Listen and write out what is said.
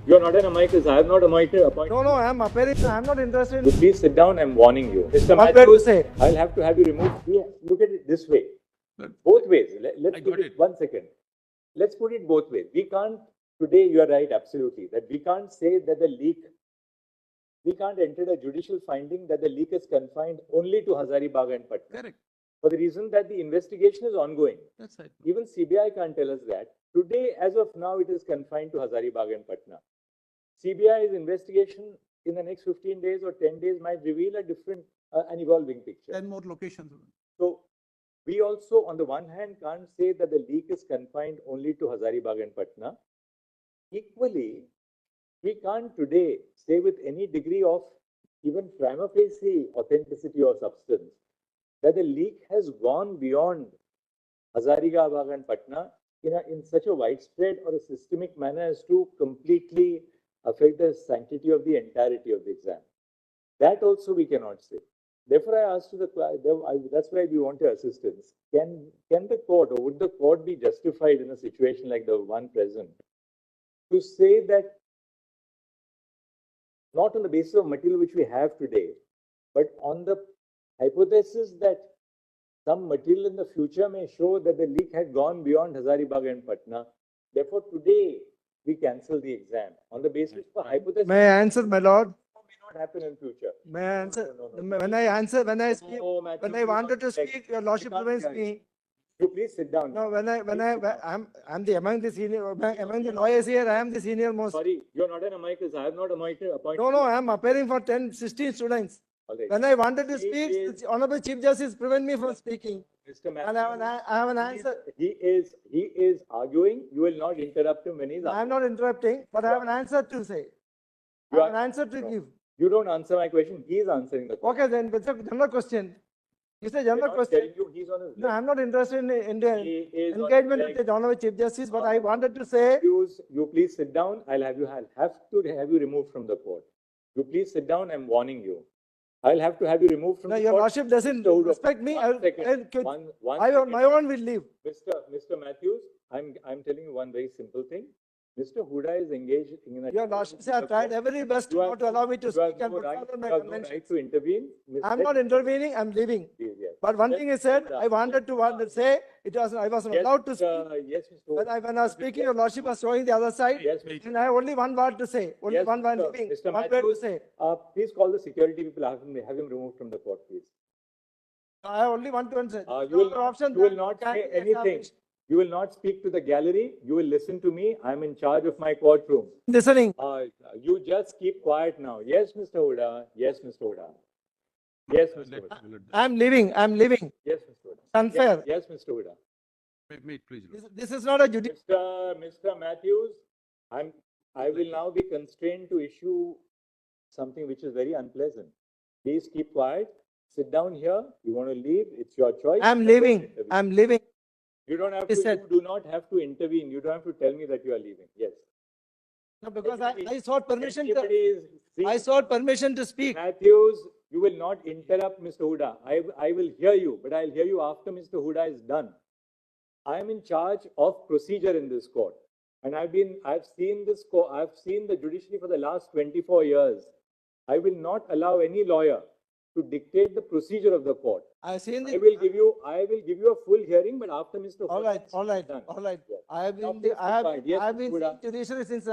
You're not an amicus. I have not appointed. No, I am appearing. I am not interested in. Please sit down. I'm warning you. Mr. What were to Matthews, say? I'll have to have you removed. Yeah, look at it this way. Both ways. Let's I put got it it. 1 second. Let's put it both ways. We can't, today you are right, absolutely, that we can't say that the leak, we can't enter a judicial finding that the leak is confined only to Hazaribagh and Patna. Correct. For the reason that the investigation is ongoing. That's right. Even CBI can't tell us that. Today, as of now, it is confined to Hazaribagh and Patna. CBI's investigation in the next 15 days or 10 days might reveal a different, an evolving picture. 10 more locations. So we also, on the one hand, can't say that the leak is confined only to Hazaribagh and Patna. Equally, we can't today say with any degree of even prima facie authenticity or substance that the leak has gone beyond Hazaribagh and Patna in such a widespread or a systemic manner as to completely affect the sanctity of the entirety of the exam. That also we cannot say. Therefore, I asked that's why we want your assistance. Can the court, or would the court be justified in a situation like the one present to say that not on the basis of material which we have today, but on the hypothesis that some material in the future may show that the leak had gone beyond Hazaribagh and Patna. Therefore, today we cancel the exam on the basis of a hypothesis. May I answer, my lord? May not happen in future. May I answer? No. When I answer, when I speak, No, Matthew, when I wanted to speak, your lordship can't prevents hear me. You please sit down. No, I'm the among the senior, among the lawyers here, I am the senior most. Sorry, you're not an amicus. I have not appointed. No, I am appearing for 16 students. All right. When I wanted to He speak, is- the Honorable Chief Justice prevent me from speaking. Mr. Matthew, And I have an answer. He is arguing. You will not interrupt him when he's I am not interrupting, but I have an answer to say. I You have an are- answer to no. give. You don't answer my question. He is answering the question. Okay, then, it's a general question. It's a I'm general not question. telling you he's on his No, left. I'm not interested in the He is on his engagement with left. the Honorable Chief Justice, but I wanted to say, You please sit down. I'll have to have you removed from the court. You please sit down. I'm warning you. I'll have to have you removed from no, the your court. lordship doesn't Mr. Udo, respect me. one second. One I on second. my own will leave. Mr. Matthews, I'm telling you one very simple thing. Mr. Huda is engaged in a. Your lordship have tried every best You have- not to allow me to You speak have and no put right, forward you my have no convention. right to intervene. I'm not intervening, I'm leaving. Yes. But one Yes, thing is said, Huda. I wanted to say, I wasn't allowed to speak. Yes, Mr. When I was speaking, your lordship was showing the other side. Yes, And I have only one word to say, only Yes, one word Mr. leaving, Mr. one word to Matthews, say. Please call the security people, have him removed from the court, please. I have only one to answer. You will not say anything. You will not speak to the gallery. You will listen to me. I'm in charge of my courtroom. Listening. You just keep quiet now. Yes, Mr. Huda. Yes, Mr. Huda. Yes, Mr. Huda. I'm leaving. Yes, Mr. Huda. Unfair. Yes, Mr. Huda. Mate, please. This is not a judicial. Mr. Matthews, I will now be constrained to issue something which is very unpleasant. Please keep quiet. Sit down here. You want to leave? It's your choice. I'm leaving. I'm leaving. You don't have He to. said- You do not have to intervene. You don't have to tell me that you are leaving. Yes. No, because I sought permission. Anybody is- I sought permission to speak. Matthews, you will not interrupt Mr. Huda. I will hear you, but I'll hear you after Mr. Huda is done. I am in charge of procedure in this court. And I've seen this court, I've seen the judiciary for the last 24 years. I will not allow any lawyer to dictate the procedure of the court. I've seen I will give you a full hearing, but after Mr. All Huda right, is all right, done. all right. Yes. I have Now been, please I have, be quiet. Yes, I have been Mr. Huda. judiciary since